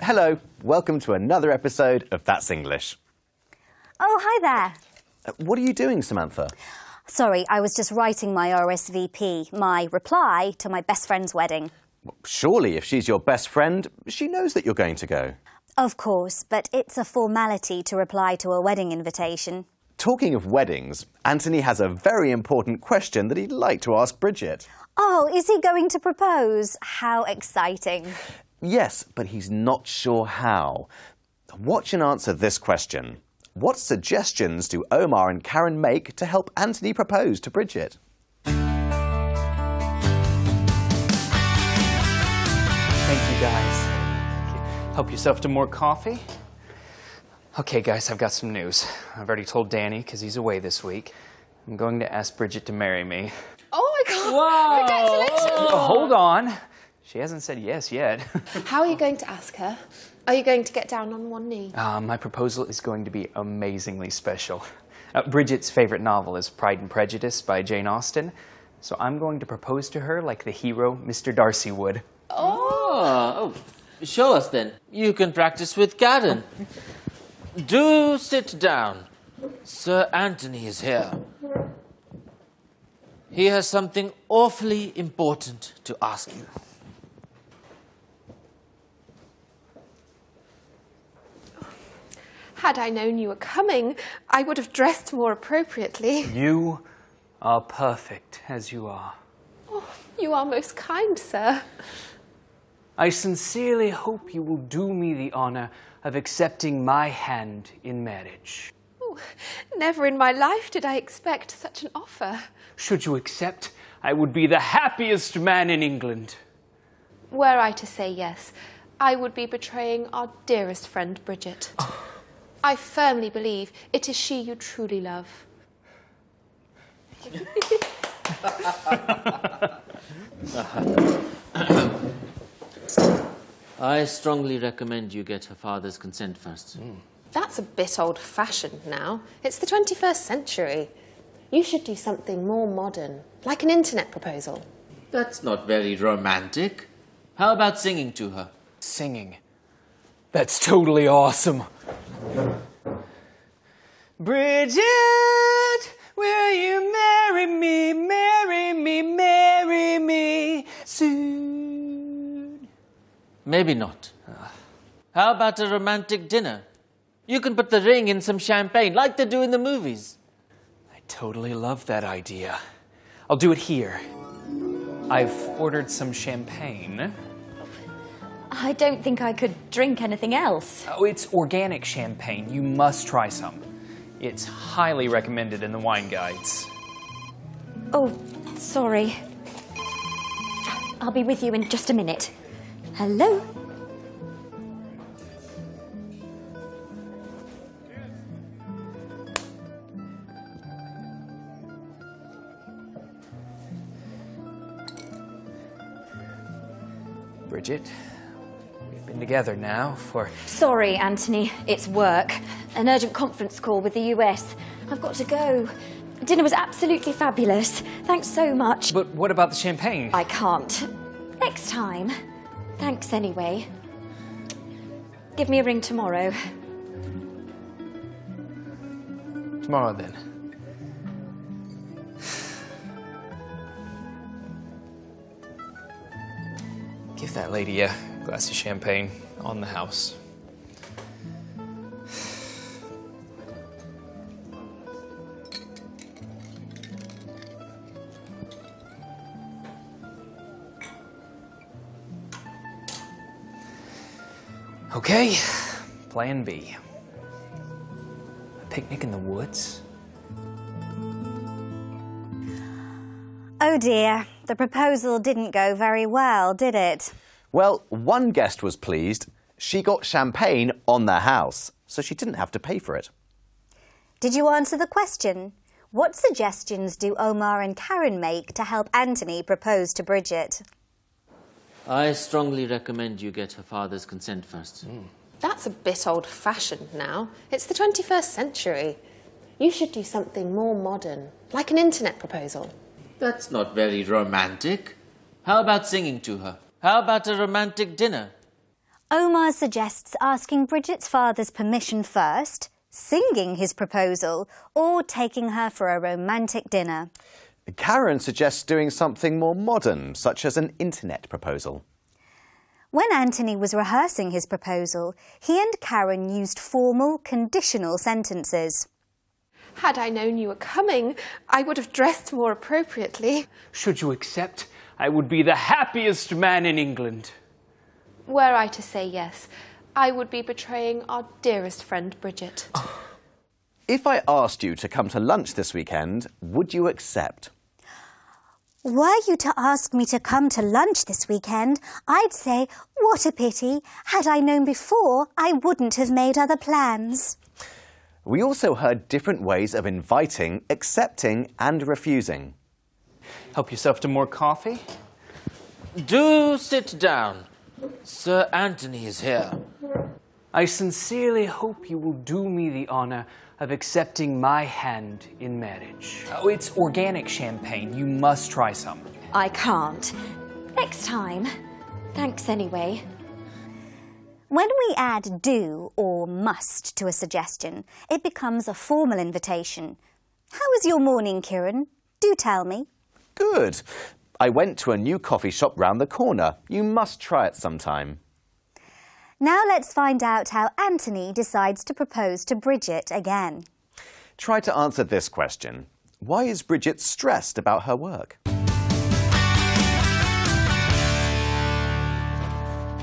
Hello, welcome to another episode of That's English. Oh, hi there. What are you doing, Samantha? Sorry, I was just writing my RSVP, my reply to my best friend's wedding. Well, surely, if she's your best friend, she knows that you're going to go. Of course, but it's a formality to reply to a wedding invitation. Talking of weddings, Anthony has a very important question that he'd like to ask Bridget. Oh, is he going to propose? How exciting. Yes, but he's not sure how. Watch and answer this question. What suggestions do Omar and Karen make to help Anthony propose to Bridget? Thank you, guys. Help yourself to more coffee. Okay, guys, I've got some news. I've already told Danny, because he's away this week. I'm going to ask Bridget to marry me. Oh my God! Whoa! Congratulations! Hold on. She hasn't said yes yet. How are you going to ask her? Are you going to get down on one knee? My proposal is going to be amazingly special. Bridget's favorite novel is Pride and Prejudice by Jane Austen, so I'm going to propose to her like the hero Mr. Darcy would. Oh, show us then. You can practice with Karen. Do sit down. Sir Anthony is here. He has something awfully important to ask you. Had I known you were coming, I would have dressed more appropriately. You are perfect as you are. Oh, you are most kind, sir. I sincerely hope you will do me the honor of accepting my hand in marriage. Oh, never in my life did I expect such an offer. Should you accept, I would be the happiest man in England. Were I to say yes, I would be betraying our dearest friend, Bridget. I firmly believe it is she you truly love. I strongly recommend you get her father's consent first. That's a bit old-fashioned now. It's the 21st century. You should do something more modern, like an internet proposal. That's not very romantic. How about singing to her? Singing. That's totally awesome. Bridget, will you marry me, marry me, marry me soon? Maybe not. How about a romantic dinner? You can put the ring in some champagne, like they do in the movies. I totally love that idea. I'll do it here. I've ordered some champagne. I don't think I could drink anything else. Oh, it's organic champagne. You must try some. It's highly recommended in the wine guides. Oh, sorry. I'll be with you in just a minute. Hello? Bridget, we've been together now for... Sorry, Anthony. It's work. An urgent conference call with the US. I've got to go. Dinner was absolutely fabulous. Thanks so much. But what about the champagne? I can't. Next time. Thanks anyway. Give me a ring tomorrow. Tomorrow, then. Give that lady a glass of champagne on the house. Okay, plan B. A picnic in the woods? Oh dear, the proposal didn't go very well, did it? Well, one guest was pleased. She got champagne on the house, so she didn't have to pay for it. Did you answer the question? What suggestions do Omar and Karen make to help Anthony propose to Bridget? I strongly recommend you get her father's consent first. That's a bit old-fashioned now. It's the 21st century. You should do something more modern, like an internet proposal. That's not very romantic. How about singing to her? How about a romantic dinner? Omar suggests asking Bridget's father's permission first, singing his proposal, or taking her for a romantic dinner. Karen suggests doing something more modern, such as an internet proposal. When Anthony was rehearsing his proposal, he and Karen used formal, conditional sentences. Had I known you were coming, I would have dressed more appropriately. Should you accept, I would be the happiest man in England. Were I to say yes, I would be betraying our dearest friend Bridget. If I asked you to come to lunch this weekend, would you accept? Were you to ask me to come to lunch this weekend, I'd say, what a pity. Had I known before, I wouldn't have made other plans. We also heard different ways of inviting, accepting and refusing. Help yourself to more coffee? Do sit down. Sir Anthony is here. I sincerely hope you will do me the honor of accepting my hand in marriage. Oh, it's organic champagne. You must try some. I can't. Next time. Thanks anyway. When we add do or must to a suggestion, it becomes a formal invitation. How was your morning, Kieran? Do tell me. Good. I went to a new coffee shop round the corner. You must try it sometime. Now let's find out how Anthony decides to propose to Bridget again. Try to answer this question. Why is Bridget stressed about her work?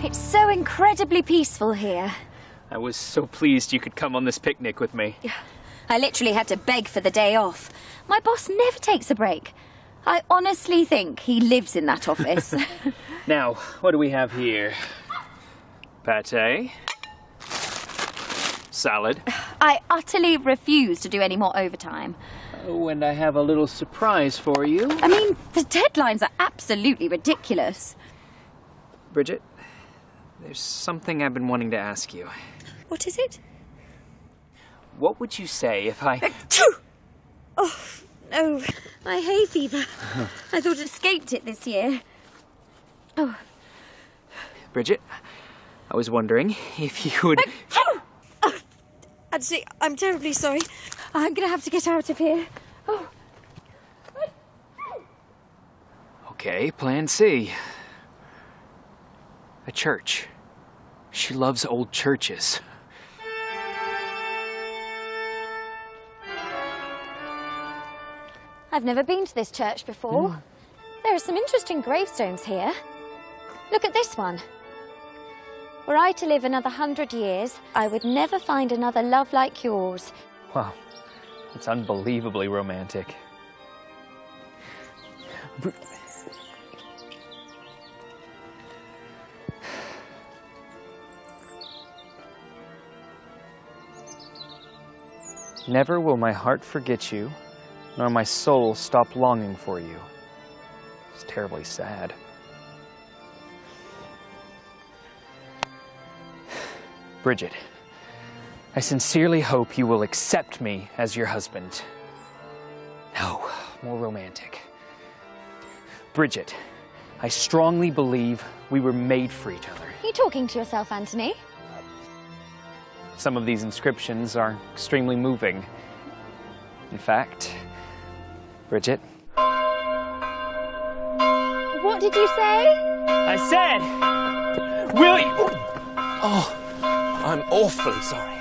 It's so incredibly peaceful here. I was so pleased you could come on this picnic with me. I literally had to beg for the day off. My boss never takes a break. I honestly think he lives in that office. Now, what do we have here? Pate. Salad. I utterly refuse to do any more overtime. Oh, and I have a little surprise for you. I mean, the deadlines are absolutely ridiculous. Bridget, there's something I've been wanting to ask you. What is it? What would you say if I... Oh, no, my hay fever. I thought I'd escaped it this year. Oh. Bridget, I was wondering if you would... Actually, I'm terribly sorry. I'm going to have to get out of here. Oh. Okay, plan C. A church. She loves old churches. I've never been to this church before. There are some interesting gravestones here. Look at this one. Were I to live another 100 years, I would never find another love like yours. Wow, it's unbelievably romantic. Never will my heart forget you, nor my soul stop longing for you. It's terribly sad. Bridget, I sincerely hope you will accept me as your husband. No, more romantic. Bridget, I strongly believe we were made for each other. Are you talking to yourself, Anthony? Some of these inscriptions are extremely moving. In fact, Bridget. What did you say? I said, will you? Oh, I'm awfully sorry.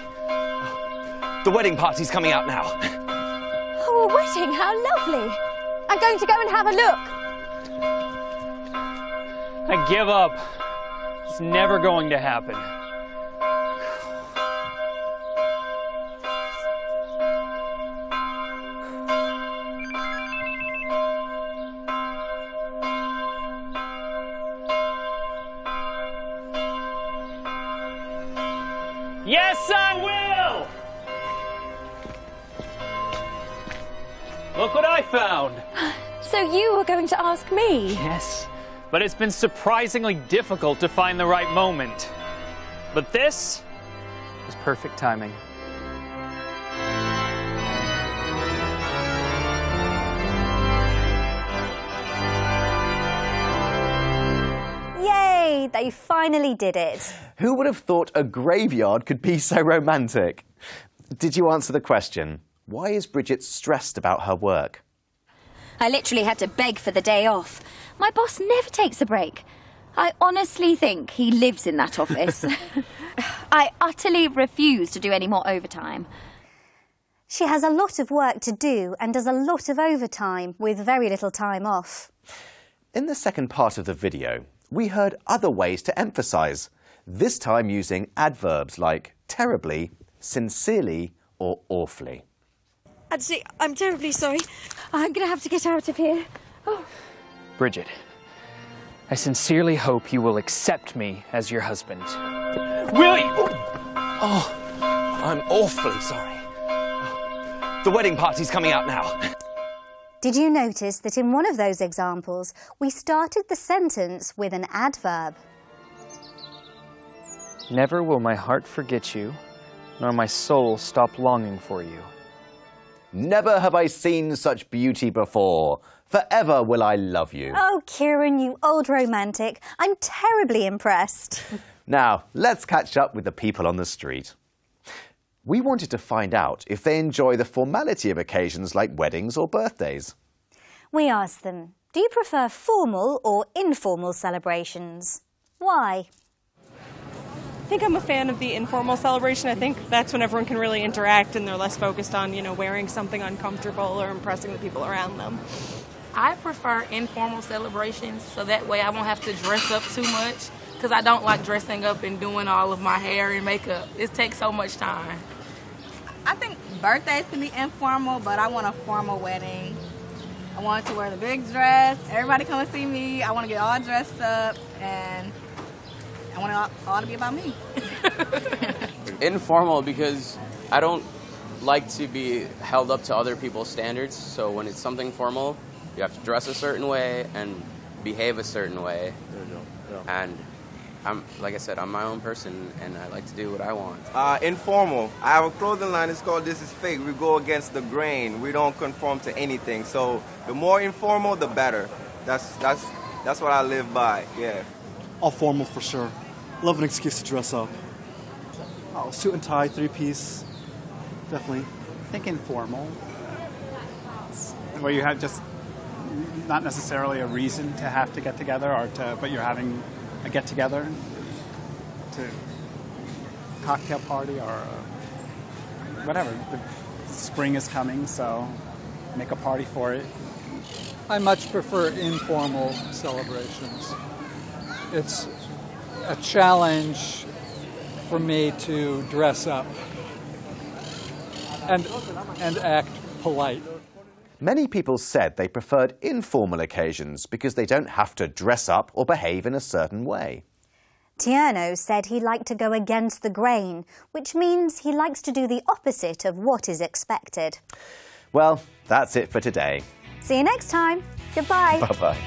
The wedding party's coming out now. Oh, a wedding, how lovely. I'm going to go and have a look. I give up. It's never going to happen. Yes, I will! Look what I found. So you were going to ask me? Yes, but it's been surprisingly difficult to find the right moment. But this is perfect timing. Yay! everybody. They finally did it. Who would have thought a graveyard could be so romantic? Did you answer the question? Why is Bridget stressed about her work? I literally had to beg for the day off. My boss never takes a break. I honestly think he lives in that office. I utterly refuse to do any more overtime. She has a lot of work to do and does a lot of overtime with very little time off. In the second part of the video, we heard other ways to emphasise, this time using adverbs like terribly, sincerely or awfully. Actually, I'm terribly sorry. I'm going to have to get out of here. Oh. Bridget, I sincerely hope you will accept me as your husband. Will you? Oh, I'm awfully sorry. Oh, the wedding party's coming out now. Did you notice that in one of those examples, we started the sentence with an adverb? Never will my heart forget you, nor my soul stop longing for you. Never have I seen such beauty before. Forever will I love you. Oh, Kieran, you old romantic. I'm terribly impressed. Now, let's catch up with the people on the street. We wanted to find out if they enjoy the formality of occasions like weddings or birthdays. We asked them, do you prefer formal or informal celebrations? Why? I think I'm a fan of the informal celebration. I think that's when everyone can really interact and they're less focused on, wearing something uncomfortable or impressing the people around them. I prefer informal celebrations so that way I won't have to dress up too much because I don't like dressing up and doing all of my hair and makeup. It takes so much time. I think birthdays can be informal, but I want a formal wedding. I want to wear the big dress. Everybody come and see me. I want to get all dressed up, and I want it all to be about me. Informal because I don't like to be held up to other people's standards. So when it's something formal, you have to dress a certain way and behave a certain way. There you go. Yeah. And like I said, I'm my own person, and I like to do what I want. Informal. I have a clothing line. It's called This Is Fake. We go against the grain. We don't conform to anything. So the more informal, the better. That's what I live by. Yeah. All formal for sure. Love an excuse to dress up. Oh, suit and tie, three-piece. Definitely. I think informal. Where you have just not necessarily a reason to have to get together, but you're having a get-together to cocktail party or whatever. The spring is coming, so make a party for it. I much prefer informal celebrations. It's a challenge for me to dress up and act polite. Many people said they preferred informal occasions because they don't have to dress up or behave in a certain way. Tierno said he liked to go against the grain, which means he likes to do the opposite of what is expected. Well, that's it for today. See you next time. Goodbye. Bye-bye.